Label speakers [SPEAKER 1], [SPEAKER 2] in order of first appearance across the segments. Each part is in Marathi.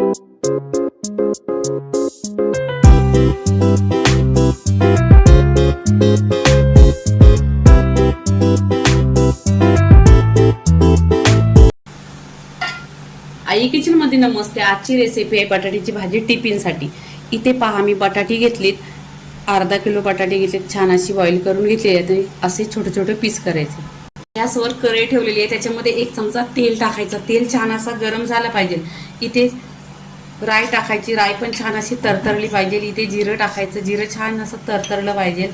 [SPEAKER 1] आई किचन मध्ये नमस्ते। आजची रेसिपी आहे बटाट्याची भाजी टिफिनसाठी। इथे पहा मी बटाटे घेतलीत, अर्धा किलो बटाटे घेतलेत, छान अशी बॉईल करून घेतली आहे। असे छोटे छोटे पीस करायचे। गॅसवर कढई ठेवलेली आहे, त्याच्यामध्ये 1 चमचा तेल टाकायचं। तेल छान असा गरम झाला पाहिजे। इथे राई टाकायची, राई पण छान अशी तरतरली पाहिजे। इथे जिरं टाकायचं, जिरं छान असं तरतरलं पाहिजे।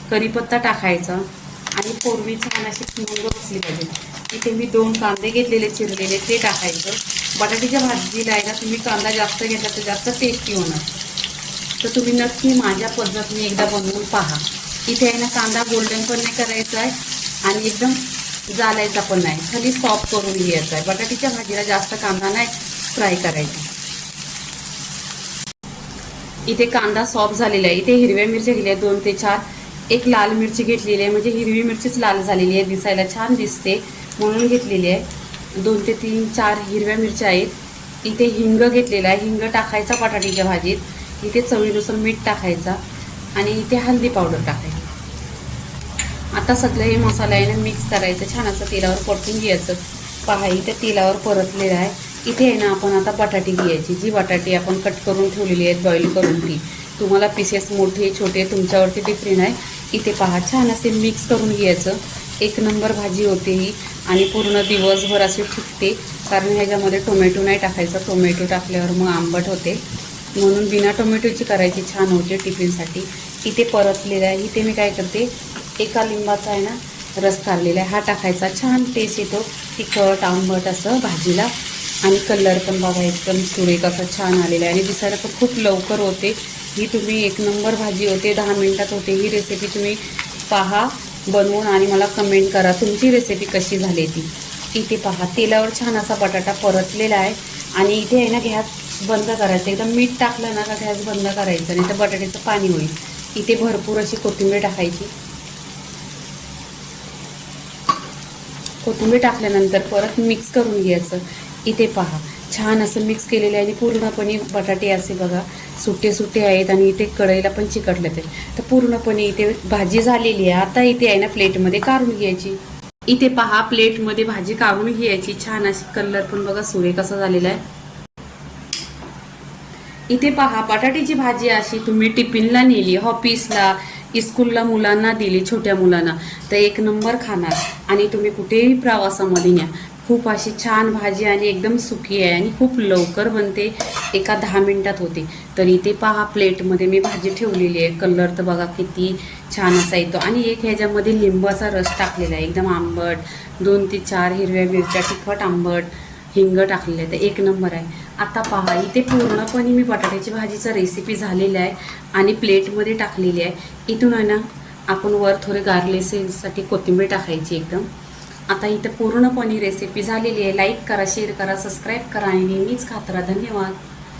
[SPEAKER 1] कढीपत्ता टाकायचा आणि फोडणी छान अशी खमंग बसली पाहिजे। इथे मी 2 कांदे घेतलेले चिरलेले, ते टाकायचं। बटाट्याच्या भाजीला आहे ना, तुम्ही कांदा जास्त घेतला तर जास्त टेस्टी होणार। तर तुम्ही नक्की माझ्या पद्धतीने एकदा बनवून पहा। इथे आहे ना, कांदा गोल्डन पण नाही करायचा आहे आणि एकदम जालायचा पण नाही, खाली सॉफ्ट करून घ्यायचा आहे। बटाट्याच्या भाजीला जास्त कांदा नाही फ्राय करायचा। इथे कांदा सॉफ्ट झालेला आहे। इथे हिरव्या मिरच्या घेतल्या 2 ते 4, एक लाल मिरची घेतलेली आहे, म्हणजे हिरवी मिरचीच लाल झालेली आहे, दिसायला छान दिसते म्हणून घेतलेली आहे। 2 ते 3 4 हिरव्या मिरच्या आहेत। इथे हिंग घेतलेला आहे, हिंग टाकायचा बटाट्याच्या भाजीत। इथे चवीनुसार मीठ टाकायचा आणि इथे हळदी पावडर टाकायची। आता सगळे हे मसाला आहे ना मिक्स करायचं, छान असं तेलावर परतून घ्यायचं। पहा इथे तेलावर परतलेलं आहे। इथे आहे ना आपण आता बटाटे घ्यायची, जी बटाटे आपण कट करून ठेवलेली आहेत बॉईल करून, ती तुम्हाला पीसेस मोठे छोटे तुमच्यावरती डिपेंड आहे। इथे पहा छान असे मिक्स करून घ्यायचं। 1 नंबर भाजी होते ही आणि पूर्ण दिवसभर अशी टिकते, कारण ह्याच्यामध्ये टोमॅटो नाही टाकायचा। टोमॅटो टाकल्यावर मग आंबट होते, म्हणून बिना टोमॅटोची करायची, छान होते टिफिनसाठी। इथे परतलेलं आहे। इथे मी काय करते, एका लिंबाचा आहे ना रस काढलेला आहे, हा टाकायचा। छान टेस्ट येतो, तिखट आंबट असं भाजीला। आणि कलर पण बघा एकदम सुरेख असं छान आलेला आहे आणि दिसायला पण खूप लवकर होते ही। तुम्ही 1 नंबर भाजी होते, 10 मिनिटात होते ही रेसिपी। तुम्ही पहा बनवून आणि मला कमेंट करा तुमची रेसिपी कशी झाली ती। इथे पहा तेलावर छान असा बटाटा परतलेला आहे आणि इथे आहे ना गॅस बंद करायचं। एकदम मीठ टाकलं ना का गॅस बंद करायचं, नाही तर बटाट्याचं पाणी होईल। इथे भरपूर अशी कोथिंबीर टाकायची। कोथिंबीर टाकल्यानंतर परत मिक्स करून घ्यायचं। इथे पहा छान असं मिक्स केलेलं आहे आणि पूर्णपणे बटाटे असे बघा सुटे सुटे आहेत आणि इथे कढईला पण चिकटले ते, तर पूर्णपणे इथे भाजी झालेली आहे। आता इथे आहे ना प्लेटमध्ये काढून घ्यायची। इथे पहा प्लेटमध्ये भाजी काढून घ्यायची, छान अशी कलर पण बघा सुरेख कसा झालेला आहे। इथे पहा बटाट्याची भाजी अशी तुम्ही टिफिनला नेली, ऑफिसला स्कूलला मुलांना दिली, छोट्या मुलांना तर 1 नंबर खाणार। आणि तुम्ही कुठेही प्रवासामध्ये न्या, खूप अशी छान भाजी आणि एकदम सुकी आहे आणि खूप लवकर बनते, एका 10 मिनिटात होते। तर इथे पहा प्लेटमध्ये मी भाजी ठेवलेली आहे, कलर तर बघा किती छान असा येतो। आणि एक ह्याच्यामध्ये लिंबाचा रस टाकलेला आहे, एकदम आंबट। 2 ते 4 हिरव्या मिरच्या, तिखट आंबट, हिंग टाकलेलं आहे, तर 1 नंबर आहे। आता पहा इथे पूर्णपणे मी बटाट्याची भाजीचा रेसिपी झालेला आहे आणि प्लेटमध्ये टाकलेली आहे। इथून आहे ना आपण वर थोडे गार्निशिंगसाठी कोथिंबीर टाकायची एकदम। आता इथं पूर्णपणे रेसिपी झालेली आहे। लाईक करा, शेअर करा, सबस्क्राईब करा आणि नेहमीच खात राहा। धन्यवाद।